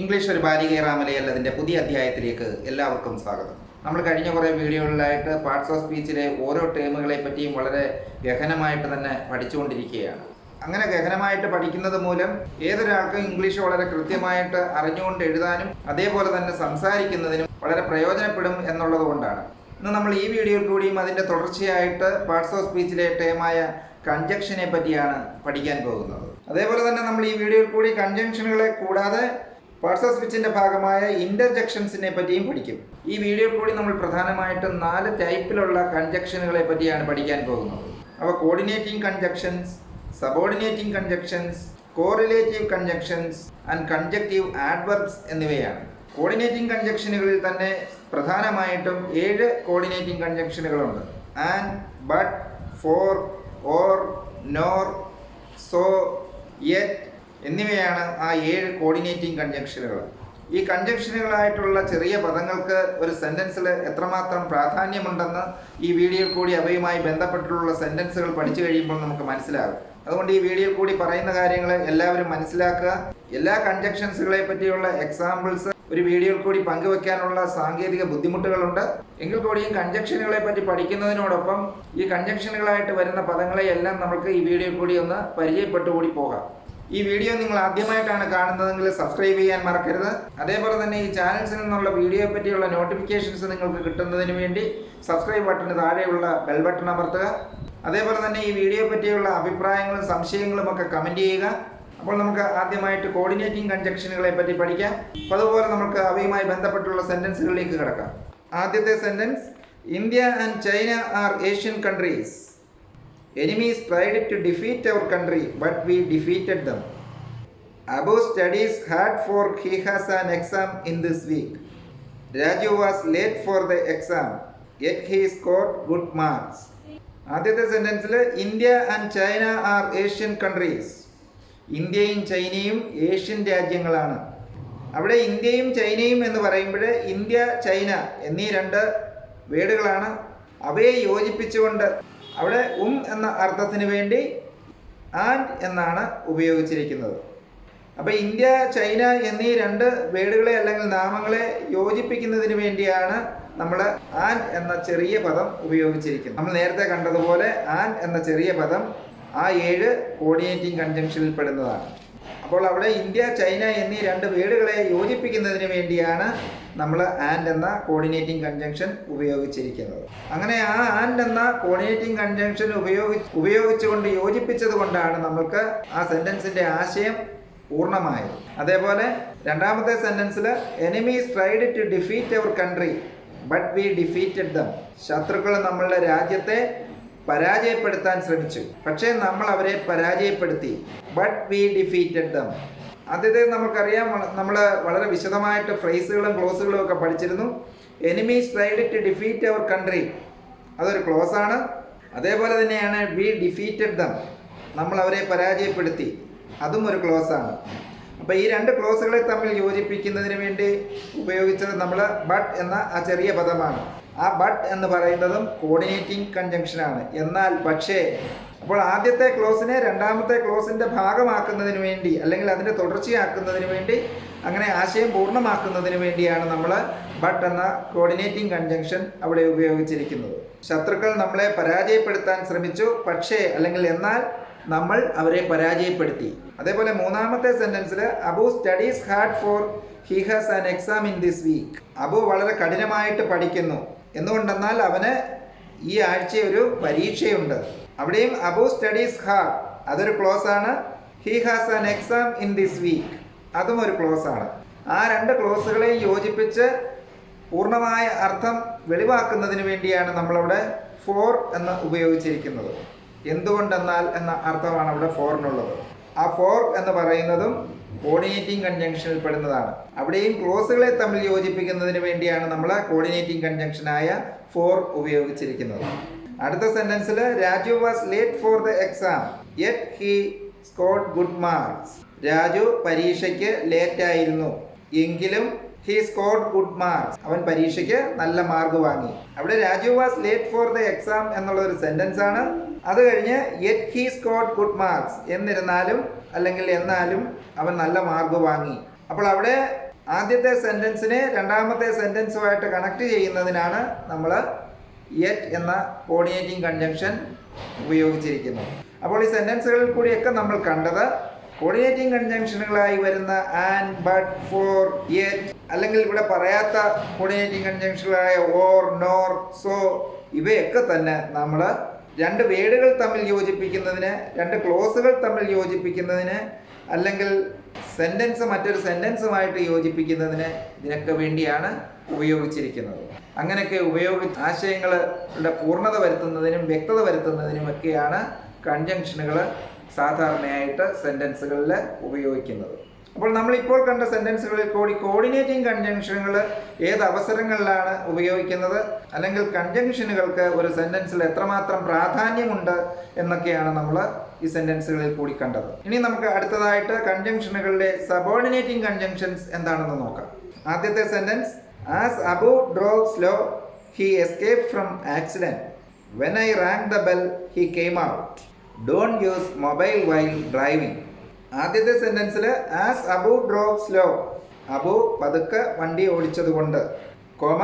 English ഒരു ബാലികേറാമലയല്ലതിൻ്റെ പുതിയ അധ്യായത്തിലേക്ക് എല്ലാവർക്കും സ്വാഗതം. നമ്മൾ കഴിഞ്ഞ കുറേ വീഡിയോകളിലായിട്ട് പാർട്സ് ഓഫ് സ്പീച്ചിലെ ഓരോ ടേമുകളെ പറ്റിയും വളരെ ഗഹനമായിട്ട് തന്നെ പഠിച്ചുകൊണ്ടിരിക്കുകയാണ്. അങ്ങനെ ഗഹനമായിട്ട് പഠിക്കുന്നത് മൂലം ഏതൊരാൾക്കും ഇംഗ്ലീഷ് വളരെ കൃത്യമായിട്ട് അറിഞ്ഞുകൊണ്ട് എഴുതാനും അതേപോലെ തന്നെ സംസാരിക്കുന്നതിനും വളരെ പ്രയോജനപ്പെടും എന്നുള്ളത് കൊണ്ടാണ് ഇന്ന് നമ്മൾ ഈ വീഡിയോയിൽ കൂടിയും അതിൻ്റെ തുടർച്ചയായിട്ട് പാർട്സ് ഓഫ് സ്പീച്ചിലെ ടേമായ കൺജക്ഷനെ പറ്റിയാണ് പഠിക്കാൻ പോകുന്നത്. അതേപോലെ തന്നെ നമ്മൾ ഈ വീഡിയോയിൽ കൂടി കൺജക്ഷനുകളെ കൂടാതെ പാർട്സ് ഓഫ് സ്പീച്ചിൻ്റെ ഭാഗമായ ഇന്റർജെക്ഷൻസിനെ പറ്റിയും പഠിക്കും. ഈ വീഡിയോയിൽ കൂടി നമ്മൾ പ്രധാനമായിട്ടും 4 ടൈപ്പിലുള്ള കൺജക്ഷനുകളെ പറ്റിയാണ് പഠിക്കാൻ പോകുന്നത്. അവ coordinating conjunctions, subordinating conjunctions, correlative conjunctions and conjunctive adverbs എന്നിവയാണ്. കോർഡിനേറ്റിംഗ് കൺജക്ഷനുകളിൽ തന്നെ പ്രധാനമായിട്ടും 7 കോർഡിനേറ്റിംഗ് കൺജക്ഷനുകളുണ്ട്. And, but, for, or, nor, so, yet എന്നിവയാണ് ആ 7 കോർഡിനേറ്റിംഗ് കൺജക്ഷനുകൾ. ഈ കൺജക്ഷനുകളായിട്ടുള്ള ചെറിയ പദങ്ങൾക്ക് ഒരു സെൻറ്റൻസിൽ എത്രമാത്രം പ്രാധാന്യമുണ്ടെന്ന് ഈ വീഡിയോയിൽ കൂടി അവയുമായി ബന്ധപ്പെട്ടുള്ള സെൻറ്റൻസുകൾ പഠിച്ചു കഴിയുമ്പോൾ നമുക്ക് മനസ്സിലാകും. അതുകൊണ്ട് ഈ വീഡിയോയിൽ കൂടി പറയുന്ന കാര്യങ്ങൾ എല്ലാവരും മനസ്സിലാക്കുക. എല്ലാ കൺജക്ഷൻസുകളെ പറ്റിയുള്ള എക്സാമ്പിൾസ് ഒരു വീഡിയോയിൽ കൂടി പങ്കുവെക്കാനുള്ള സാങ്കേതിക ബുദ്ധിമുട്ടുകളുണ്ട്. എങ്കിൽ കൂടിയും കൺജക്ഷനുകളെ പറ്റി പഠിക്കുന്നതിനോടൊപ്പം ഈ കൺജക്ഷനുകളായിട്ട് വരുന്ന പദങ്ങളെ എല്ലാം നമുക്ക് ഈ വീഡിയോയിൽ കൂടി ഒന്ന് പരിചയപ്പെട്ടുകൂടി പോകാം. ഈ വീഡിയോ നിങ്ങൾ ആദ്യമായിട്ടാണ് കാണുന്നതെങ്കിൽ സബ്സ്ക്രൈബ് ചെയ്യാൻ മറക്കരുത്. അതേപോലെ തന്നെ ഈ ചാനൽസിൽ നിന്നുള്ള വീഡിയോയെ പറ്റിയുള്ള നോട്ടിഫിക്കേഷൻസ് നിങ്ങൾക്ക് കിട്ടുന്നതിന് വേണ്ടി സബ്സ്ക്രൈബ് ബട്ടന് താഴെയുള്ള ബെൽ ബട്ടൺ അമർത്തുക. അതേപോലെ തന്നെ ഈ വീഡിയോയെ പറ്റിയുള്ള അഭിപ്രായങ്ങളും സംശയങ്ങളും ഒക്കെ കമൻറ്റ് ചെയ്യുക. അപ്പോൾ നമുക്ക് ആദ്യമായിട്ട് കോർഡിനേറ്റിംഗ് കൺജക്ഷനുകളെ പറ്റി പഠിക്കാം. അപ്പോൾ അതുപോലെ നമുക്ക് അവയുമായി ബന്ധപ്പെട്ടുള്ള സെൻറ്റൻസുകളിലേക്ക് കിടക്കാം. ആദ്യത്തെ sentence, India and China are Asian countries. Enemies tried to defeat our country, but we defeated them. Abu studies hard for he has an exam in this week. Raju was late for the exam, yet he scored good marks. ആദ്യത്തെ സെൻറ്റൻസിൽ India and China are Asian countries. ഇന്ത്യയും ചൈനയും Asian രാജ്യങ്ങളാണ്. അവിടെ ഇന്ത്യയും ചൈനയും എന്ന് പറയുമ്പോൾ ഇന്ത്യ, ചൈന എന്നീ 2 വേർഡുകളാണ്. അവയെ യോജിപ്പിച്ചുകൊണ്ട് അവിടെ എന്ന അർത്ഥത്തിന് വേണ്ടി ആൻഡ് എന്നാണ് ഉപയോഗിച്ചിരിക്കുന്നത്. അപ്പോൾ ഇന്ത്യ, ചൈന എന്നീ 2 വേർഡുകളെ അല്ലെങ്കിൽ നാമങ്ങളെ യോജിപ്പിക്കുന്നതിന് വേണ്ടിയാണ് നമ്മൾ ആൻഡ് എന്ന ചെറിയ പദം ഉപയോഗിച്ചിരിക്കുന്നത്. നമ്മൾ നേരത്തെ കണ്ടതുപോലെ ആൻഡ് എന്ന ചെറിയ പദം ആ 7 കോർഡിനേറ്റിംഗ് കൺജക്ഷനിൽ പെടുന്നതാണ്. അപ്പോൾ അവിടെ ഇന്ത്യ, ചൈന എന്നീ 2 വേർഡുകളെ യോജിപ്പിക്കുന്നതിന് വേണ്ടിയാണ് നമ്മൾ ആൻഡ് എന്ന കോർഡിനേറ്റിംഗ് കൺജങ്ഷൻ ഉപയോഗിച്ചിരിക്കുന്നത്. അങ്ങനെ ആ ആൻഡ് എന്ന കോർഡിനേറ്റിംഗ് കൺജങ്ഷൻ ഉപയോഗിച്ചുകൊണ്ട് യോജിപ്പിച്ചത് കൊണ്ടാണ് നമ്മൾക്ക് ആ സെൻറ്റൻസിൻ്റെ ആശയം പൂർണ്ണമായത്. അതേപോലെ രണ്ടാമത്തെ സെൻറ്റൻസിൽ enemies tried to defeat our country but we defeated them. ശത്രുക്കൾ നമ്മളുടെ രാജ്യത്തെ പരാജയപ്പെടുത്താൻ ശ്രമിച്ചു, പക്ഷേ നമ്മൾ അവരെ പരാജയപ്പെടുത്തി. But we defeated them. ആദ്യത്തെ നമുക്കറിയാം, നമ്മൾ വളരെ വിശദമായിട്ട് ഫ്രേസുകളും ക്ലോസുകളും ഒക്കെ പഠിച്ചിരുന്നു. Enemies tried to defeat our country, അതൊരു ക്ലോസ് ആണ്. അതേപോലെ തന്നെയാണ് വി ഡിഫീറ്റഡ് ദം, നമ്മൾ അവരെ പരാജയപ്പെടുത്തി, അതും ഒരു ക്ലോസ് ആണ്. അപ്പോൾ ഈ 2 ക്ലോസുകളെ തമ്മിൽ യോജിപ്പിക്കുന്നതിന് വേണ്ടി ഉപയോഗിച്ചത് നമ്മൾ ബട്ട് എന്ന ആ ചെറിയ പദമാണ്. ആ ബട്ട് എന്ന് പറയുന്നതും കോർഡിനേറ്റിംഗ് കൺജങ്ഷനാണ്. എന്നാൽ പക്ഷേ, അപ്പോൾ ആദ്യത്തെ ക്ലോസിനെ രണ്ടാമത്തെ ക്ലോസിൻ്റെ ഭാഗമാക്കുന്നതിന് വേണ്ടി അല്ലെങ്കിൽ അതിൻ്റെ തുടർച്ചയാക്കുന്നതിന് വേണ്ടി, അങ്ങനെ ആശയം പൂർണ്ണമാക്കുന്നതിന് വേണ്ടിയാണ് നമ്മൾ ബട്ട് എന്ന കോർഡിനേറ്റിംഗ് കൺജങ്ഷൻ അവിടെ ഉപയോഗിച്ചിരിക്കുന്നത്. ശത്രുക്കൾ നമ്മളെ പരാജയപ്പെടുത്താൻ ശ്രമിച്ചു, പക്ഷേ അല്ലെങ്കിൽ എന്നാൽ നമ്മൾ അവരെ പരാജയപ്പെടുത്തി. അതേപോലെ മൂന്നാമത്തെ സെൻറ്റൻസിൽ Abu studies hard for he has an exam in this week. Abu വളരെ കഠിനമായിട്ട് പഠിക്കുന്നു. എന്തുകൊണ്ടെന്നാൽ അവന് ഈ ആഴ്ച ഒരു പരീക്ഷയുണ്ട്. അവിടെയും അബു സ്റ്റഡീസ് ഹാർഡ്, അതൊരു ക്ലോസ് ആണ്. He has an exam in this week, അതും ഒരു ക്ലോസ് ആണ്. ആ 2 ക്ലോസുകളെയും യോജിപ്പിച്ച് പൂർണ്ണമായ അർത്ഥം വെളിവാക്കുന്നതിന് വേണ്ടിയാണ് നമ്മളവിടെ ഫോർ എന്ന് ഉപയോഗിച്ചിരിക്കുന്നത്. എന്തുകൊണ്ടെന്നാൽ എന്ന അർത്ഥമാണ് അവിടെ ഫോറിനുള്ളത്. ആ ഫോർ എന്ന് പറയുന്നതും കോർഡിനേറ്റിംഗ് കൺജങ്ഷനിൽ പെടുന്നതാണ്. അവിടെയും ക്ലോസുകളെ തമ്മിൽ യോജിപ്പിക്കുന്നതിന് വേണ്ടിയാണ് നമ്മൾ കോർഡിനേറ്റിംഗ് കൺജങ്ഷനായ ഫോർ ഉപയോഗിച്ചിരിക്കുന്നത്. അടുത്ത സെൻറ്റൻസിൽ Raju was late for the exam yet he scored good marks. Raju പരീക്ഷയ്ക്ക് ലേറ്റായിരുന്നു, എങ്കിലും ഹി സ്കോർഡ് ഗുഡ് മാർക്സ്, അവൻ പരീക്ഷയ്ക്ക് നല്ല മാർക്ക് വാങ്ങി. അവിടെ Raju was late for the exam എന്നുള്ള ഒരു സെൻറ്റൻസ് ആണ്. അത് കഴിഞ്ഞ് yet he scored good marks എന്നിരുന്നാലും അല്ലെങ്കിൽ എന്നാലും അവൻ നല്ല മാർക്ക് വാങ്ങി. അപ്പോൾ അവിടെ ആദ്യത്തെ സെൻറ്റൻസിനെ രണ്ടാമത്തെ സെൻറ്റൻസുമായിട്ട് കണക്ട് ചെയ്യുന്നതിനാണ് നമ്മൾ യെറ്റ് എന്ന കോർഡിനേറ്റിംഗ് കൺജങ്ഷൻ ഉപയോഗിച്ചിരിക്കുന്നത്. അപ്പോൾ ഈ സെൻറ്റൻസുകളിൽ കൂടിയൊക്കെ നമ്മൾ കണ്ടത് കോർഡിനേറ്റിംഗ് കൺജങ്ഷനുകളായി വരുന്ന ആൻഡ്, ബട്ട്, ഫോർ, യെറ്റ്, അല്ലെങ്കിൽ ഇവിടെ പറയാത്ത കോർഡിനേറ്റിംഗ് കൺജങ്ഷനുകളായ ഓർ, നോർ, സോ ഇവയൊക്കെ തന്നെ നമ്മൾ രണ്ട് വേർഡുകൾ തമ്മിൽ യോജിപ്പിക്കുന്നതിന്, രണ്ട് ക്ലോസുകൾ തമ്മിൽ യോജിപ്പിക്കുന്നതിന്, അല്ലെങ്കിൽ സെൻറ്റൻസ് മറ്റൊരു സെൻറ്റൻസുമായിട്ട് യോജിപ്പിക്കുന്നതിന് ഇതിനൊക്കെ വേണ്ടിയാണ് ഉപയോഗിച്ചിരിക്കുന്നത്. അങ്ങനെയൊക്കെ ആശയങ്ങളുടെ പൂർണ്ണത വരുത്തുന്നതിനും വ്യക്തത വരുത്തുന്നതിനുമൊക്കെയാണ് കൺജങ്ഷനുകൾ സാധാരണയായിട്ട് സെൻറ്റൻസുകളിൽ ഉപയോഗിക്കുന്നത്. അപ്പോൾ നമ്മളിപ്പോൾ കണ്ട സെൻറ്റൻസുകളിൽ കൂടി കോർഡിനേറ്റിംഗ് കൺജങ്ഷനുകൾ ഏത് അവസരങ്ങളിലാണ് ഉപയോഗിക്കുന്നത്, അല്ലെങ്കിൽ കൺജങ്ഷനുകൾക്ക് ഒരു സെൻറ്റൻസിൽ എത്രമാത്രം പ്രാധാന്യമുണ്ട് എന്നൊക്കെയാണ് നമ്മൾ ഈ സെൻറ്റൻസുകളിൽ കൂടി കണ്ടത്. ഇനി നമുക്ക് അടുത്തതായിട്ട് കൺജങ്ഷനുകളുടെ സബോർഡിനേറ്റിംഗ് കൺജങ്ഷൻസ് എന്താണെന്ന് നോക്കാം. ആദ്യത്തെ sentence, as Abu drove slow he escape from accident. When I rang the bell he came out. Don't use mobile while driving. ആദ്യത്തെ സെൻറ്റൻസിൽ as Abu drove slow, Abu പതുക്കെ വണ്ടി ഓടിച്ചതുകൊണ്ട്, comma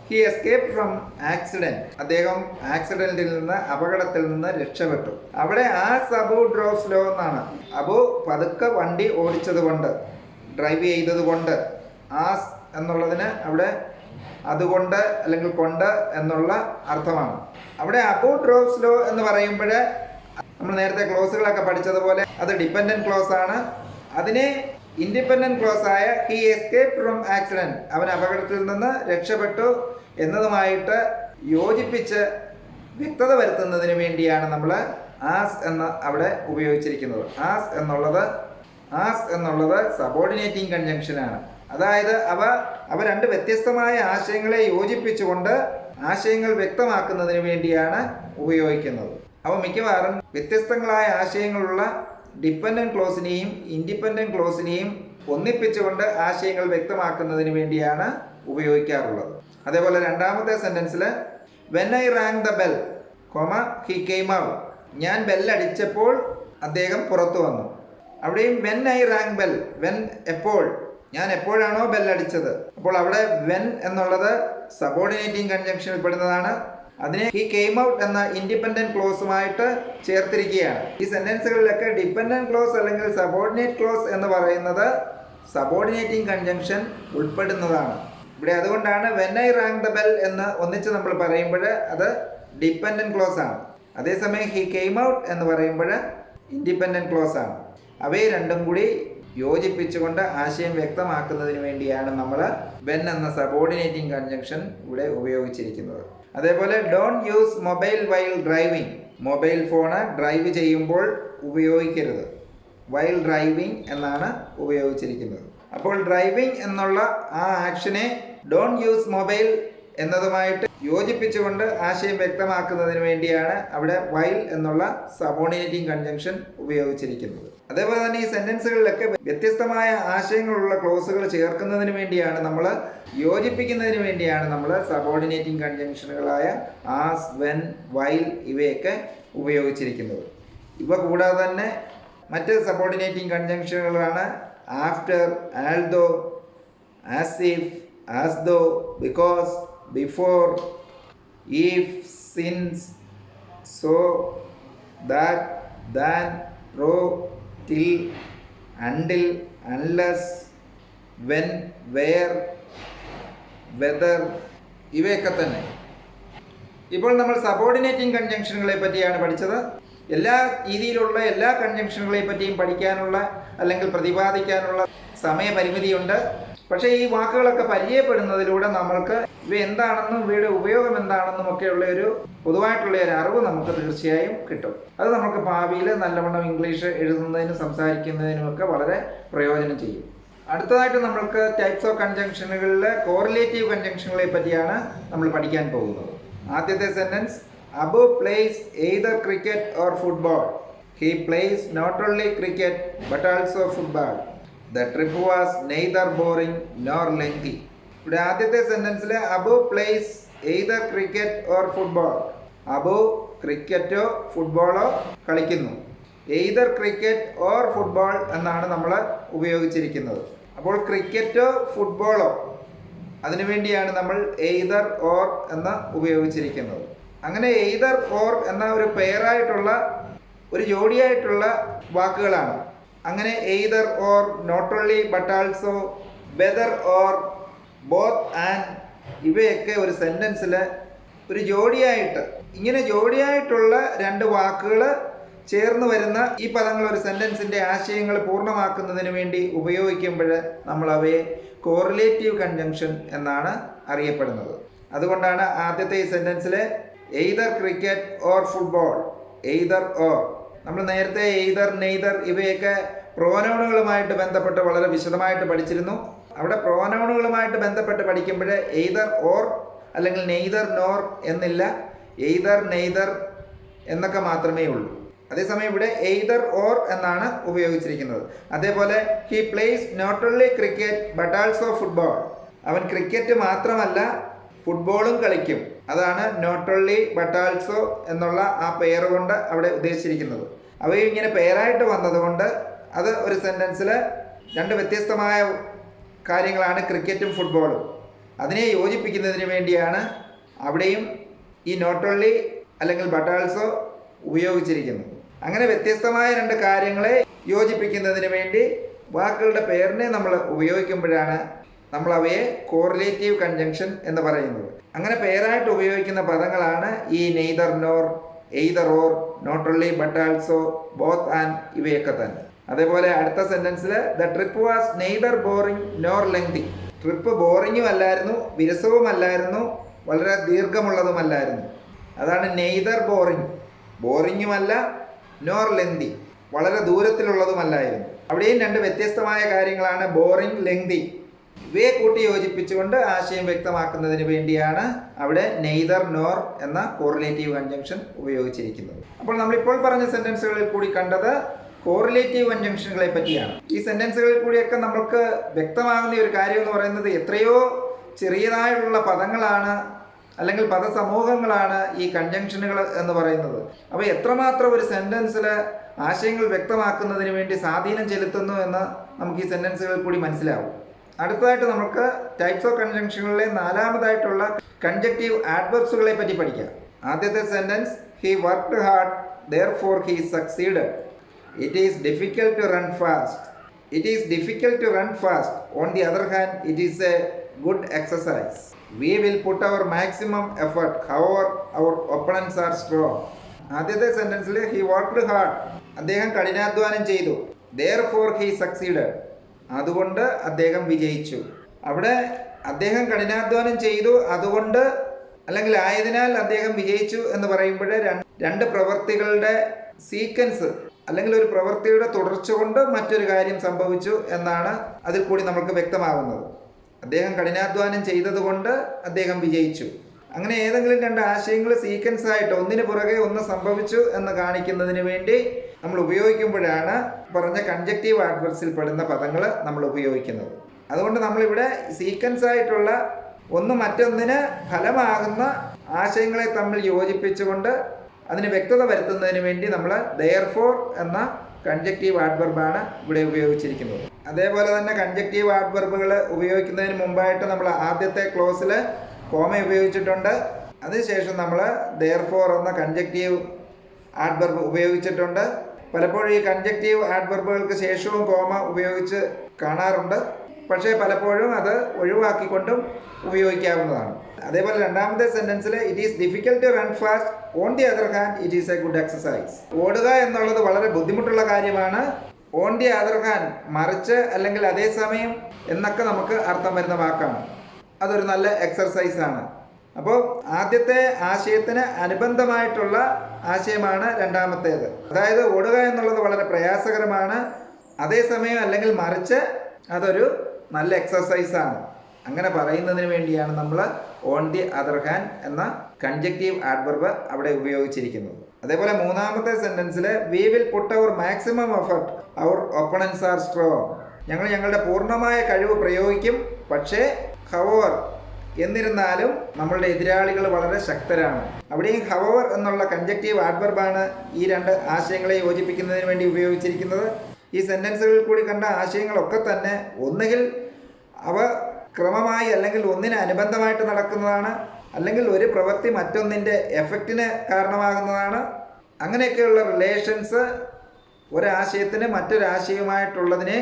he escape from accident, അദ്ദേഹം ആക്സിഡന്റിൽ നിന്ന്, അപകടത്തിൽ നിന്ന് രക്ഷപ്പെട്ടു. അവിടെ ആസ് അബു ഡ്രോവ് സ്ലോ എന്നാണ്. അബു പതുക്കെ വണ്ടി ഓടിച്ചതുകൊണ്ട്, ഡ്രൈവ് ചെയ്തതുകൊണ്ട്. ആസ് എന്നുള്ളതിന് അവിടെ അതുകൊണ്ട് അല്ലെങ്കിൽ കൊണ്ട് എന്നുള്ള അർത്ഥമാണ്. അവിടെ അബു ഡ്രോവ് സ്ലോ എന്ന് പറയുമ്പോൾ നമ്മൾ നേരത്തെ ക്ലോസുകളൊക്കെ പഠിച്ചതുപോലെ അത് ഡിപ്പെൻഡൻറ്റ് ക്ലോസ് ആണ്. അതിനെ ഇൻഡിപെൻഡൻറ്റ് ക്ലോസ് ആയ ഹി എസ്കേപ്പ് ഫ്രം ആക്സിഡൻറ്റ്, അവൻ അപകടത്തിൽ നിന്ന് രക്ഷപ്പെട്ടു എന്നതുമായിട്ട് യോജിപ്പിച്ച് വ്യക്തത വരുത്തുന്നതിന് വേണ്ടിയാണ് നമ്മൾ ആസ് എന്ന് അവിടെ ഉപയോഗിച്ചിരിക്കുന്നത്. ആസ് എന്നുള്ളത് സബോർഡിനേറ്റിംഗ് കൺജങ്ഷനാണ്. അതായത് അവ രണ്ട് വ്യത്യസ്തമായ ആശയങ്ങളെ യോജിപ്പിച്ചുകൊണ്ട് ആശയങ്ങൾ വ്യക്തമാക്കുന്നതിന് വേണ്ടിയാണ് ഉപയോഗിക്കുന്നത്. അവ മിക്കവാറും വ്യത്യസ്തങ്ങളായ ആശയങ്ങളുള്ള ഡിപ്പെൻഡൻറ്റ് ക്ലോസിനെയും ഇൻഡിപെൻഡൻറ്റ് ക്ലോസിനെയും ഒന്നിപ്പിച്ചുകൊണ്ട് ആശയങ്ങൾ വ്യക്തമാക്കുന്നതിന് വേണ്ടിയാണ് ഉപയോഗിക്കാറുള്ളത്. അതേപോലെ രണ്ടാമത്തെ സെൻറ്റൻസിൽ when I rang the bell, he came out, ഞാൻ ബെല്ലടിച്ചപ്പോൾ അദ്ദേഹം പുറത്തു വന്നു. അവിടെയും when I rang bell, when എപ്പോൾ, ഞാൻ എപ്പോഴാണോ ബെല്ലടിച്ചത്. അപ്പോൾ അവിടെ വെൻ എന്നുള്ളത് സബോർഡിനേറ്റിംഗ് കൺജങ്ഷനിൽ പെടുന്നതാണ്. അതിനെ ഹി കെയിം ഔട്ട് എന്ന ഇൻഡിപെൻഡൻറ്റ് ക്ലോസുമായിട്ട് ചേർത്തിരിക്കുകയാണ്. ഈ സെൻറ്റൻസുകളിലൊക്കെ ഡിപ്പെൻഡൻറ്റ് ക്ലോസ് അല്ലെങ്കിൽ സബോർഡിനേറ്റ് ക്ലോസ് എന്ന് പറയുന്നത് സബോർഡിനേറ്റിംഗ് കൺജങ്ഷൻ ഉൾപ്പെടുന്നതാണ്. ഇവിടെ അതുകൊണ്ടാണ് when I rang the bell എന്ന് ഒന്നിച്ച് നമ്മൾ പറയുമ്പോൾ അത് ഡിപ്പെൻഡൻറ്റ് ക്ലോസ് ആണ്. അതേസമയം ഹി കെയിം ഔട്ട് എന്ന് പറയുമ്പോൾ ഇൻഡിപെൻഡൻറ്റ് ക്ലോസ് ആണ്. അവയെ രണ്ടും കൂടി യോജിപ്പിച്ചുകൊണ്ട് ആശയം വ്യക്തമാക്കുന്നതിന് വേണ്ടിയാണ് നമ്മൾ വെൻ എന്ന സബോർഡിനേറ്റിംഗ് കൺജങ്ഷൻ ഇവിടെ ഉപയോഗിച്ചിരിക്കുന്നത്. അതേപോലെ don't use mobile while driving, mobile phone drive ചെയ്യുമ്പോൾ ഉപയോഗിക്കരുത്. വൈൽ ഡ്രൈവിംഗ് എന്നാണ് ഉപയോഗിച്ചിരിക്കുന്നത്. അപ്പോൾ ഡ്രൈവിംഗ് എന്നുള്ള ആ ആക്ഷനെ ഡോണ്ട് യൂസ് മൊബൈൽ എന്നതുമായിട്ട് യോജിപ്പിച്ചുകൊണ്ട് ആശയം വ്യക്തമാക്കുന്നതിന് വേണ്ടിയാണ് അവിടെ വൈൽ എന്നുള്ള സബോർഡിനേറ്റിംഗ് കൺജങ്ഷൻ ഉപയോഗിച്ചിരിക്കുന്നത്. അതേപോലെ തന്നെ ഈ സെൻറ്റൻസുകളിലൊക്കെ വ്യത്യസ്തമായ ആശയങ്ങളുള്ള ക്ലോസുകൾ ചേർക്കുന്നതിന് വേണ്ടിയാണ് നമ്മൾ യോജിപ്പിക്കുന്നതിന് വേണ്ടിയാണ് നമ്മൾ സബോർഡിനേറ്റിംഗ് കൺജങ്ഷനുകളായ ആസ്, വെൻ, വൈൽ ഇവയൊക്കെ ഉപയോഗിച്ചിരിക്കുന്നത്. ഇവ കൂടാതെ തന്നെ മറ്റ് സബോർഡിനേറ്റിംഗ് കൺജങ്ഷനുകളാണ് after, although, as if, as though, because, before, if, since, so, that, than, pro, till, until, unless, when, where, whether ഇവയൊക്കെ തന്നെ. ഇപ്പോൾ നമ്മൾ സബോർഡിനേറ്റിംഗ് കൺജങ്ഷനുകളെ പറ്റിയാണ് പഠിച്ചത്. എല്ലാ രീതിയിലുള്ള എല്ലാ കൺജങ്ഷനുകളെ പറ്റിയും പഠിക്കാനുള്ള അല്ലെങ്കിൽ പ്രതിപാദിക്കാനുള്ള സമയപരിമിതിയുണ്ട്. പക്ഷേ ഈ വാക്കുകളൊക്കെ പരിചയപ്പെടുന്നതിലൂടെ നമ്മൾക്ക് ഇവ എന്താണെന്നും ഇവയുടെ ഉപയോഗം എന്താണെന്നും ഒക്കെയുള്ള ഒരു പൊതുവായിട്ടുള്ള ഒരു അറിവ് നമുക്ക് തീർച്ചയായും കിട്ടും. അത് നമുക്ക് ഭാവിയിൽ നല്ലവണ്ണം ഇംഗ്ലീഷ് എഴുതുന്നതിനും സംസാരിക്കുന്നതിനുമൊക്കെ വളരെ പ്രയോജനം ചെയ്യും. അടുത്തതായിട്ട് നമ്മൾക്ക് ടൈപ്സ് ഓഫ് കൺജങ്ഷനുകളിൽ കോറിലേറ്റീവ് കൺജങ്ഷനുകളെ പറ്റിയാണ് നമ്മൾ പഠിക്കാൻ പോകുന്നത്. ആദ്യത്തെ sentence, Abu plays either cricket or football. He plays not only cricket but also football. The trip was neither boring nor lengthy. ഇവിടെ ആദ്യത്തെ സെൻറ്റൻസിൽ Abu plays either cricket or football. Abu ക്രിക്കറ്റോ ഫുട്ബോളോ കളിക്കുന്നു. എയ്തർ ക്രിക്കറ്റ് ഓർ ഫുട്ബോൾ എന്നാണ് നമ്മൾ ഉപയോഗിച്ചിരിക്കുന്നത്. അപ്പോൾ ക്രിക്കറ്റോ ഫുട്ബോളോ അതിനുവേണ്ടിയാണ് നമ്മൾ എയ്തർ ഓർ എന്ന ഉപയോഗിച്ചിരിക്കുന്നത്. അങ്ങനെ എയ്തർ ഓർ എന്ന ഒരു പെയറായിട്ടുള്ള ഒരു ജോഡിയായിട്ടുള്ള വാക്കുകളാണ്. അങ്ങനെ either or, not only but also, whether or, both and, ഇവയൊക്കെ ഒരു സെൻറ്റൻസിൽ ഒരു ജോഡിയായിട്ട്, ഇങ്ങനെ ജോഡിയായിട്ടുള്ള രണ്ട് വാക്കുകൾ ചേർന്ന് വരുന്ന ഈ പദങ്ങൾ ഒരു സെൻറ്റൻസിൻ്റെ ആശയങ്ങൾ പൂർണ്ണമാക്കുന്നതിന് വേണ്ടി ഉപയോഗിക്കുമ്പോൾ നമ്മൾ അവയെ കോറിലേറ്റീവ് കൺജങ്ഷൻ എന്നാണ് അറിയപ്പെടുന്നത്. അതുകൊണ്ടാണ് ആദ്യത്തെ ഈ സെൻറ്റൻസിൽ either cricket or football, either or. നമ്മൾ നേരത്തെ എയ്തർ, നെയ്തർ ഇവയൊക്കെ പ്രോനൗണുകളുമായിട്ട് ബന്ധപ്പെട്ട് വളരെ വിശദമായിട്ട് പഠിച്ചിരുന്നു. അവിടെ പ്രോനൗണുകളുമായിട്ട് ബന്ധപ്പെട്ട് പഠിക്കുമ്പോൾ എയ്തർ ഓർ അല്ലെങ്കിൽ നെയ്തർ നോർ എന്നില്ല, എയ്തർ നെയ്തർ എന്നൊക്കെ മാത്രമേ ഉള്ളൂ. അതേസമയം ഇവിടെ എയ്തർ ഓർ എന്നാണ് ഉപയോഗിച്ചിരിക്കുന്നത്. അതേപോലെ he plays not only cricket but also football, അവൻ ക്രിക്കറ്റ് മാത്രമല്ല ഫുട്ബോളും കളിക്കും. അതാണ് നോട്ട് ഓൺലി ബട്ട് ആൾസോ എന്നുള്ള ആ പെയർ കൊണ്ട് അവിടെ ഉദ്ദേശിച്ചിരിക്കുന്നത്. അവയും ഇങ്ങനെ പെയറായിട്ട് വന്നതുകൊണ്ട് അത് ഒരു സെൻറ്റൻസിൽ രണ്ട് വ്യത്യസ്തമായ കാര്യങ്ങളാണ് ക്രിക്കറ്റും ഫുട്ബോളും. അതിനെ യോജിപ്പിക്കുന്നതിന് വേണ്ടിയാണ് അവിടെയും ഈ നോട്ട് ഓൺലി അല്ലെങ്കിൽ ബട്ട് ആൾസോ ഉപയോഗിച്ചിരിക്കുന്നത്. അങ്ങനെ വ്യത്യസ്തമായ രണ്ട് കാര്യങ്ങളെ യോജിപ്പിക്കുന്നതിന് വേണ്ടി വാക്കുകളുടെ പേരിനെ നമ്മൾ ഉപയോഗിക്കുമ്പോഴാണ് നമ്മൾ അവയെ കോറിലേറ്റീവ് കൺജങ്ഷൻ എന്ന് പറയുന്നത്. അങ്ങനെ പേരായിട്ട് ഉപയോഗിക്കുന്ന പദങ്ങളാണ് ഈ neither nor, either or, not only but also, both and ഇവയൊക്കെ തന്നെ. അതേപോലെ അടുത്ത സെൻറ്റൻസിൽ the trip was neither boring nor lengthy, trip ബോറിങ്ങും അല്ലായിരുന്നു, വിരസവുമല്ലായിരുന്നു, വളരെ ദീർഘമുള്ളതുമല്ലായിരുന്നു. അതാണ് നെയ്തർ ബോറിംഗ്, ബോറിങ്ങുമല്ല, നോർ ലെങ്തി, വളരെ ദൂരത്തിലുള്ളതുമല്ലായിരുന്നു. അവിടെയും രണ്ട് വ്യത്യസ്തമായ കാര്യങ്ങളാണ് ബോറിംഗ്, ലെങ്തി. ഇവയെ കൂട്ടി യോജിപ്പിച്ചുകൊണ്ട് ആശയം വ്യക്തമാക്കുന്നതിന് വേണ്ടിയാണ് അവിടെ നെയ്തർ നോർ എന്ന കോറിലേറ്റീവ് കൺജങ്ഷൻ ഉപയോഗിച്ചിരിക്കുന്നത്. അപ്പോൾ നമ്മളിപ്പോൾ പറഞ്ഞ സെൻറ്റൻസുകളിൽ കൂടി കണ്ടത് കോറിലേറ്റീവ് കൺജങ്ഷനുകളെ പറ്റിയാണ്. ഈ സെൻറ്റൻസുകളിൽ കൂടിയൊക്കെ നമുക്ക് വ്യക്തമാകുന്ന ഒരു കാര്യം എന്ന് പറയുന്നത് എത്രയോ ചെറിയതായുള്ള പദങ്ങളാണ് അല്ലെങ്കിൽ പദസമൂഹങ്ങളാണ് ഈ കൺജങ്ഷനുകൾ എന്ന് പറയുന്നത്. അപ്പോൾ എത്രമാത്രം ഒരു സെൻറ്റൻസിൽ ആശയങ്ങൾ വ്യക്തമാക്കുന്നതിന് വേണ്ടി സ്വാധീനം ചെലുത്തുന്നു എന്ന് നമുക്ക് ഈ സെൻറ്റൻസുകളിൽ കൂടി മനസ്സിലാവും. അടുത്തതായിട്ട് നമുക്ക് ടൈപ്സ് ഓഫ് കൺജങ്ഷനുകളിലെ നാലാമതായിട്ടുള്ള കൺജക്റ്റീവ് ആഡ്വർബ്സുകളെ പറ്റി പഠിക്കാം. ആദ്യത്തെ sentence he worked hard therefore he succeeded. It is difficult to run fast. It is difficult to run fast. On the other hand, it is a good exercise. We will put our maximum effort. However, our opponents are strong. ആദ്യത്തെ സെൻറ്റൻസിൽ he worked hard, അദ്ദേഹം കഠിനാധ്വാനം ചെയ്തു. therefore he succeeded, അതുകൊണ്ട് അദ്ദേഹം വിജയിച്ചു. അവിടെ അദ്ദേഹം കഠിനാധ്വാനം ചെയ്തു, അതുകൊണ്ട് അല്ലെങ്കിൽ ആയതിനാൽ അദ്ദേഹം വിജയിച്ചു എന്ന് പറയുമ്പോൾ രണ്ട് പ്രവൃത്തികളുടെ സീക്വൻസ് അല്ലെങ്കിൽ ഒരു പ്രവൃത്തിയുടെ തുടർച്ച കൊണ്ട് മറ്റൊരു കാര്യം സംഭവിച്ചു എന്നാണ് അതിൽ കൂടി നമുക്ക് വ്യക്തമാകുന്നത്. അദ്ദേഹം കഠിനാധ്വാനം ചെയ്തതുകൊണ്ട് അദ്ദേഹം വിജയിച്ചു. അങ്ങനെ ഏതെങ്കിലും രണ്ട് ആശയങ്ങൾ സീക്വൻസ് ആയിട്ട് ഒന്നിന് പുറകെ ഒന്ന് സംഭവിച്ചു എന്ന് കാണിക്കുന്നതിന് വേണ്ടി നമ്മൾ ഉപയോഗിക്കുമ്പോഴാണ് പറഞ്ഞ കൺജക്റ്റീവ് ആഡ്വർബ്സിൽ പെടുന്ന പദങ്ങൾ നമ്മൾ ഉപയോഗിക്കുന്നത്. അതുകൊണ്ട് നമ്മളിവിടെ സീക്വൻസ് ആയിട്ടുള്ള ഒന്ന് മറ്റൊന്നിന് ഫലമാകുന്ന ആശയങ്ങളെ തമ്മിൽ യോജിപ്പിച്ചുകൊണ്ട് അതിന് വ്യക്തത വരുത്തുന്നതിന് വേണ്ടി നമ്മൾ therefore എന്ന കൺജക്റ്റീവ് ആഡ്വർബാണ് ഇവിടെ ഉപയോഗിച്ചിരിക്കുന്നത്. അതേപോലെ തന്നെ കൺജക്റ്റീവ് ആഡ്വർബുകൾ ഉപയോഗിക്കുന്നതിന് മുമ്പായിട്ട് നമ്മൾ ആദ്യത്തെ ക്ലോസിൽ കോമ ഉപയോഗിച്ചിട്ടുണ്ട്. അതിനുശേഷം നമ്മൾ therefore എന്ന കൺജക്റ്റീവ് ആഡ്വർബ് ഉപയോഗിച്ചിട്ടുണ്ട്. പലപ്പോഴും ഈ കൺജക്റ്റീവ് ആഡ്വർബുകൾക്ക് ശേഷവും കോമ ഉപയോഗിച്ച് കാണാറുണ്ട്. പക്ഷേ പലപ്പോഴും അത് ഒഴിവാക്കിക്കൊണ്ടും ഉപയോഗിക്കാവുന്നതാണ്. അതേപോലെ രണ്ടാമത്തെ സെൻറ്റൻസിൽ it is difficult to run fast, on the other hand it is a good exercise. ഓടുക എന്നുള്ളത് വളരെ ബുദ്ധിമുട്ടുള്ള കാര്യമാണ്. ഓൺ ദി അതർ ഹാൻഡ്, മറിച്ച് അല്ലെങ്കിൽ അതേസമയം എന്നൊക്കെ നമുക്ക് അർത്ഥം വരുന്ന വാക്കാണ്. അതൊരു നല്ല എക്സർസൈസാണ്. അപ്പോൾ ആദ്യത്തെ ആശയത്തിന് അനുബന്ധമായിട്ടുള്ള ആശയമാണ് രണ്ടാമത്തേത്. അതായത് ഓടുക എന്നുള്ളത് വളരെ പ്രയാസകരമാണ്, അതേസമയം അല്ലെങ്കിൽ മറിച്ച് അതൊരു നല്ല എക്സർസൈസാണ്. അങ്ങനെ പറയുന്നതിന് വേണ്ടിയാണ് നമ്മൾ ഓൺ ദി അതർ ഹാൻഡ് എന്ന കൺജക്റ്റീവ് ആഡ്വർബ് അവിടെ ഉപയോഗിച്ചിരിക്കുന്നത്. അതേപോലെ മൂന്നാമത്തെ സെൻറ്റൻസിൽ we will put our maximum effort our opponents are strong. ഞങ്ങൾ ഞങ്ങളുടെ പൂർണ്ണമായ കഴിവ് പ്രയോഗിക്കും, പക്ഷേ ഹവർ എന്നിരുന്നാലും നമ്മളുടെ എതിരാളികൾ വളരെ ശക്തരാണ്. അവിടെയും ഹവർ എന്നുള്ള കൺജക്റ്റീവ് ആഡ്വർബാണ് ഈ രണ്ട് ആശയങ്ങളെ യോജിപ്പിക്കുന്നതിന് വേണ്ടി ഉപയോഗിച്ചിരിക്കുന്നത്. ഈ സെൻറ്റൻസുകളിൽ കൂടി കണ്ട ആശയങ്ങളൊക്കെ തന്നെ ഒന്നുകിൽ അവ ക്രമമായി അല്ലെങ്കിൽ ഒന്നിന് അനുബന്ധമായിട്ട് നടക്കുന്നതാണ്, അല്ലെങ്കിൽ ഒരു പ്രവൃത്തി മറ്റൊന്നിൻ്റെ എഫക്റ്റിന് കാരണമാകുന്നതാണ്. അങ്ങനെയൊക്കെയുള്ള റിലേഷൻസ് ഒരാശയത്തിന് മറ്റൊരാശയവുമായിട്ടുള്ളതിനെ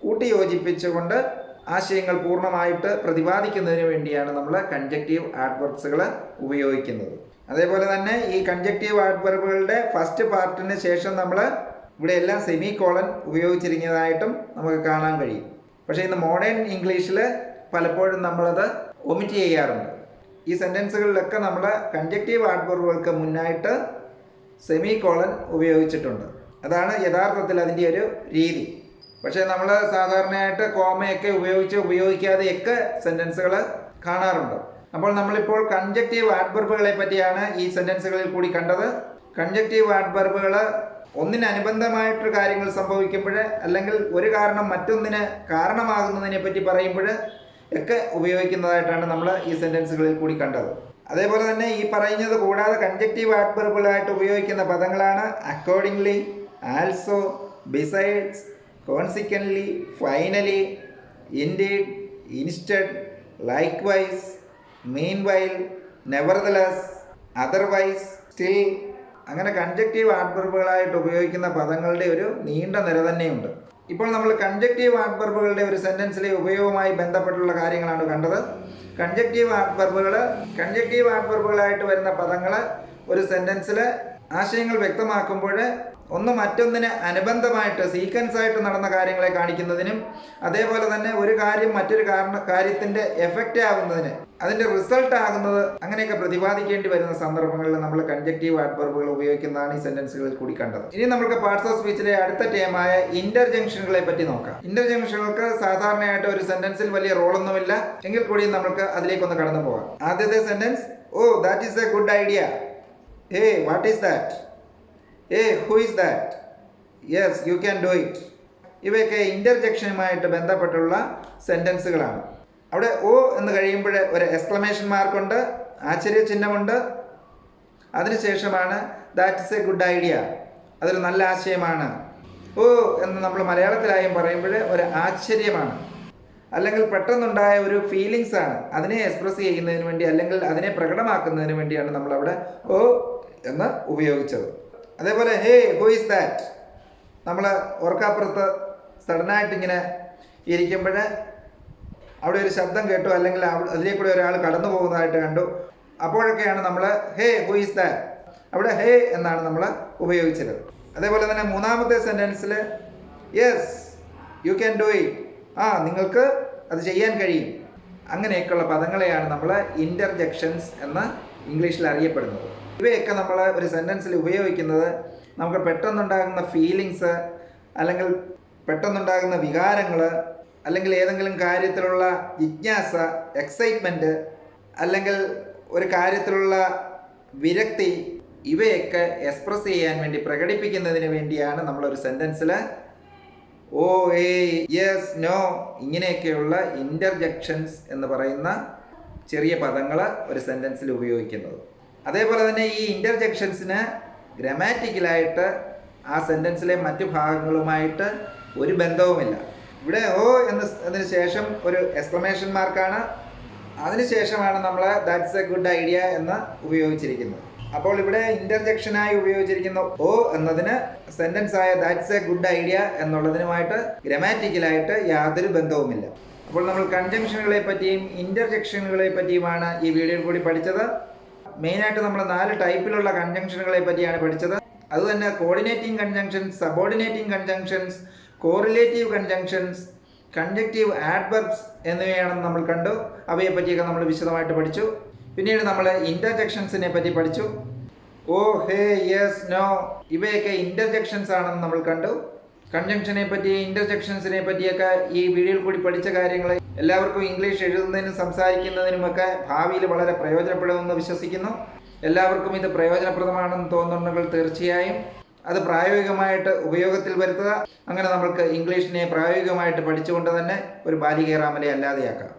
കൂട്ടിയോജിപ്പിച്ചുകൊണ്ട് ആശയങ്ങൾ പൂർണ്ണമായിട്ട് പ്രതിപാദിക്കുന്നതിന് വേണ്ടിയാണ് നമ്മൾ കൺജക്റ്റീവ് ആഡ്വർബ്സുകൾ ഉപയോഗിക്കുന്നത്. അതേപോലെ തന്നെ ഈ കൺജക്റ്റീവ് ആഡ്വർബുകളുടെ ഫസ്റ്റ് പാർട്ടിന് ശേഷം നമ്മൾ ഇവിടെ എല്ലാം സെമി കോളൻ ഉപയോഗിച്ചിരിക്കുന്നതായിട്ടും നമുക്ക് കാണാൻ കഴിയും. പക്ഷേ ഇന്ന് മോഡേൺ ഇംഗ്ലീഷിൽ പലപ്പോഴും നമ്മളത് ഒമിറ്റ് ചെയ്യാറുണ്ട്. ഈ സെൻറ്റൻസുകളിലൊക്കെ നമ്മൾ കൺജക്റ്റീവ് ആഡ്വർബുകൾക്ക് മുന്നായിട്ട് സെമി കോളൻ ഉപയോഗിച്ചിട്ടുണ്ട്. അതാണ് യഥാർത്ഥത്തിൽ അതിൻ്റെ ഒരു രീതി. പക്ഷേ നമ്മൾ സാധാരണയായിട്ട് കോമയൊക്കെ ഉപയോഗിക്കാതെയൊക്കെ സെൻറ്റൻസുകൾ കാണാറുണ്ട്. അപ്പോൾ നമ്മളിപ്പോൾ കൺജക്റ്റീവ് ആഡ്വർബുകളെ പറ്റിയാണ് ഈ സെൻറ്റൻസുകളിൽ കൂടി കണ്ടത്. കൺജക്റ്റീവ് ആഡ്വർബുകൾ ഒന്നിനനുബന്ധമായിട്ട് കാര്യങ്ങൾ സംഭവിക്കുമ്പോൾ, അല്ലെങ്കിൽ ഒരു കാരണം മറ്റൊന്നിന് കാരണമാകുന്നതിനെ പറ്റി പറയുമ്പോൾ ഒക്കെ ഉപയോഗിക്കുന്നതായിട്ടാണ് നമ്മൾ ഈ സെൻറ്റൻസുകളിൽ കൂടി കണ്ടത്. അതേപോലെ തന്നെ ഈ പറയുന്നത് കൂടാതെ കൺജക്റ്റീവ് ആഡ്വർബുകളായിട്ട് ഉപയോഗിക്കുന്ന പദങ്ങളാണ് accordingly, also, besides, consequently, finally, indeed, instead, likewise, meanwhile, nevertheless, otherwise, still. അങ്ങനെ കൺജക്റ്റീവ് ആഡ്വർബുകളായിട്ട് ഉപയോഗിക്കുന്ന പദങ്ങളുടെ ഒരു നീണ്ട നിര തന്നെയുണ്ട്. ഇപ്പോൾ നമ്മൾ കൺജക്റ്റീവ് ആഡ്വർബുകളുടെ ഒരു സെൻറ്റൻസിലെ ഉപയോഗവുമായി ബന്ധപ്പെട്ടുള്ള കാര്യങ്ങളാണ് കണ്ടത്. കൺജക്റ്റീവ് ആഡ്വർബുകളായിട്ട് വരുന്ന പദങ്ങൾ ഒരു സെൻറ്റൻസിൽ ആശയങ്ങൾ വ്യക്തമാക്കുമ്പോൾ ഒന്ന് മറ്റൊന്നിന് അനുബന്ധമായിട്ട് സീക്വൻസ് ആയിട്ട് നടന്ന കാര്യങ്ങളെ കാണിക്കുന്നതിനും, അതേപോലെ തന്നെ ഒരു കാര്യം മറ്റൊരു കാര്യത്തിൻ്റെ എഫക്റ്റ് ആകുന്നതിന്, അതിൻ്റെ റിസൾട്ട് ആകുന്നത്, അങ്ങനെയൊക്കെ പ്രതിപാദിക്കേണ്ടി വരുന്ന സന്ദർഭങ്ങളിൽ നമ്മൾ കൺജക്റ്റീവ് ആഡ്വർബുകൾ ഉപയോഗിക്കുന്നതാണ് ഈ സെൻറ്റൻസുകളിൽ കൂടി കണ്ടത്. ഇനി നമുക്ക് പാർട്സ് ഓഫ് സ്പീച്ചിലെ അടുത്ത ടേമായ ഇന്റർജംഗ്ഷനുകളെ പറ്റി നോക്കാം. ഇന്റർജംഗ്ഷനുകൾക്ക് സാധാരണയായിട്ട് ഒരു സെൻറ്റൻസിൽ വലിയ റോളൊന്നുമില്ല, എങ്കിൽ കൂടിയും നമുക്ക് അതിലേക്കൊന്ന് കടന്നു പോകാം. ആദ്യത്തെ sentence, oh that is a good idea. Hey what is that? Eh who is that? Yes you can do it. ഇവയൊക്കെ ഇൻ്റർജെക്ഷനുമായിട്ട് ബന്ധപ്പെട്ടുള്ള സെൻറ്റൻസുകളാണ്. അവിടെ ഓ എന്ന് കഴിയുമ്പോൾ ഒരു എക്സ്ക്ലമേഷൻ മാർക്കുണ്ട്, ആശ്ചര്യചിഹ്നമുണ്ട്. അതിനുശേഷമാണ് that is A good idea, അതൊരു നല്ല ആശയമാണ്. ഓ എന്ന് നമ്മൾ മലയാളത്തിലായും പറയുമ്പോൾ ഒരു ആശ്ചര്യമാണ്, അല്ലെങ്കിൽ പെട്ടെന്നുണ്ടായ ഒരു ഫീലിങ്സ് ആണ്. അതിനെ എക്സ്പ്രസ് ചെയ്യുന്നതിന് വേണ്ടി, അല്ലെങ്കിൽ അതിനെ പ്രകടമാക്കുന്നതിന് വേണ്ടിയാണ് നമ്മളവിടെ ഓ എന്ന് ഉപയോഗിച്ചത്. അതേപോലെ ഹേ ഹു ഈസ് ദാറ്റ്, നമ്മൾ ഓർക്കാപ്പുറത്ത് സഡനായിട്ടിങ്ങനെ ഇരിക്കുമ്പോൾ അവിടെ ഒരു ശബ്ദം കേട്ടു, അല്ലെങ്കിൽ അതിലേക്കൂടെ ഒരാൾ കടന്നു പോകുന്നതായിട്ട് കണ്ടു. അപ്പോഴൊക്കെയാണ് നമ്മൾ ഹേ ഹു ഈസ് ദാറ്റ്, അവിടെ ഹേ എന്നാണ് നമ്മൾ ഉപയോഗിച്ചത്. അതേപോലെ തന്നെ മൂന്നാമത്തെ സെൻറ്റൻസിൽ yes you can do it, നിങ്ങൾക്ക് അത് ചെയ്യാൻ കഴിയും. അങ്ങനെയൊക്കെയുള്ള പദങ്ങളെയാണ് നമ്മൾ ഇൻ്റർജെക്ഷൻസ് എന്ന് ഇംഗ്ലീഷിൽ അറിയപ്പെടുന്നത്. ഇവയൊക്കെ നമ്മൾ ഒരു സെൻറ്റൻസിൽ ഉപയോഗിക്കുന്നത് നമുക്ക് പെട്ടെന്നുണ്ടാകുന്ന ഫീലിങ്സ്, അല്ലെങ്കിൽ പെട്ടെന്നുണ്ടാകുന്ന വികാരങ്ങൾ, അല്ലെങ്കിൽ ഏതെങ്കിലും കാര്യത്തിലുള്ള ജിജ്ഞാസ, എക്സൈറ്റ്മെൻറ്റ്, അല്ലെങ്കിൽ ഒരു കാര്യത്തിലുള്ള വിരക്തി, ഇവയൊക്കെ എക്സ്പ്രസ് ചെയ്യാൻ വേണ്ടി, പ്രകടിപ്പിക്കുന്നതിന് വേണ്ടിയാണ് നമ്മളൊരു സെൻറ്റൻസിൽ ഓ, ഏ, യെസ്, നോ, ഇങ്ങനെയൊക്കെയുള്ള ഇൻ്റർജെക്ഷൻസ് എന്ന് പറയുന്ന ചെറിയ പദങ്ങൾ ഒരു സെൻറ്റൻസിൽ ഉപയോഗിക്കുന്നത്. അതേപോലെ തന്നെ ഈ ഇൻ്റർജെക്ഷൻസിന് ഗ്രാമാറ്റിക്കലായിട്ട് ആ സെൻറ്റൻസിലെ മറ്റു ഭാഗങ്ങളുമായിട്ട് ഒരു ബന്ധവുമില്ല. ഇവിടെ ഓ എന്നതിന് ശേഷം ഒരു എക്സ്ക്ലമേഷൻ മാർക്കാണ്, അതിനുശേഷമാണ് നമ്മൾ ദാറ്റ്സ് എ ഗുഡ് ഐഡിയ എന്ന് ഉപയോഗിച്ചിരിക്കുന്നത്. അപ്പോൾ ഇവിടെ ഇൻ്റർജെക്ഷനായി ഉപയോഗിച്ചിരിക്കുന്ന ഓ എന്നതിന് സെൻറ്റൻസായ ദാറ്റ്സ് എ ഗുഡ് ഐഡിയ എന്നുള്ളതിനുമായിട്ട് ഗ്രാമാറ്റിക്കലായിട്ട് യാതൊരു ബന്ധവുമില്ല. അപ്പോൾ നമ്മൾ കൺജങ്ഷനുകളെ പറ്റിയും ഇൻ്റർജെക്ഷനുകളെ പറ്റിയുമാണ് ഈ വീഡിയോയിൽ കൂടി പഠിച്ചത്. മെയിനായിട്ട് നമ്മൾ 4 ടൈപ്പിലുള്ള കൺജങ്ഷനുകളെ പറ്റിയാണ് പഠിച്ചത്. അതുതന്നെ coordinating conjunctions, subordinating conjunctions, correlative conjunctions, conjunctive adverbs എന്നിവയാണെന്ന് നമ്മൾ കണ്ടു. അവയെ പറ്റിയൊക്കെ നമ്മൾ വിശദമായിട്ട് പഠിച്ചു. പിന്നീട് നമ്മൾ ഇൻ്റർജെക്ഷൻസിനെ പറ്റി പഠിച്ചു. ഓ, ഹേ, യെസ്, നോ, ഇവയൊക്കെ ഇൻ്റർജെക്ഷൻസ് ആണെന്ന് നമ്മൾ കണ്ടു. കൺജങ്ഷനെ പറ്റി, ഇൻ്റർജെക്ഷൻസിനെ പറ്റിയൊക്കെ ഈ വീഡിയോയിൽ കൂടി പഠിച്ച കാര്യങ്ങൾ എല്ലാവർക്കും ഇംഗ്ലീഷ് എഴുതുന്നതിനും സംസാരിക്കുന്നതിനുമൊക്കെ ഭാവിയിൽ വളരെ പ്രയോജനപ്പെടുമെന്ന് വിശ്വസിക്കുന്നു. എല്ലാവർക്കും ഇത് പ്രയോജനപ്രദമാണെന്ന് തോന്നുന്നുണ്ടെങ്കിൽ തീർച്ചയായും അത് പ്രായോഗികമായിട്ട് ഉപയോഗത്തിൽ വരുത്തുക. അങ്ങനെ നമ്മൾക്ക് ഇംഗ്ലീഷിനെ പ്രായോഗികമായിട്ട് പഠിച്ചുകൊണ്ട് തന്നെ ഒരു ബാലികേറാമലെ അല്ലാതെയാക്കാം.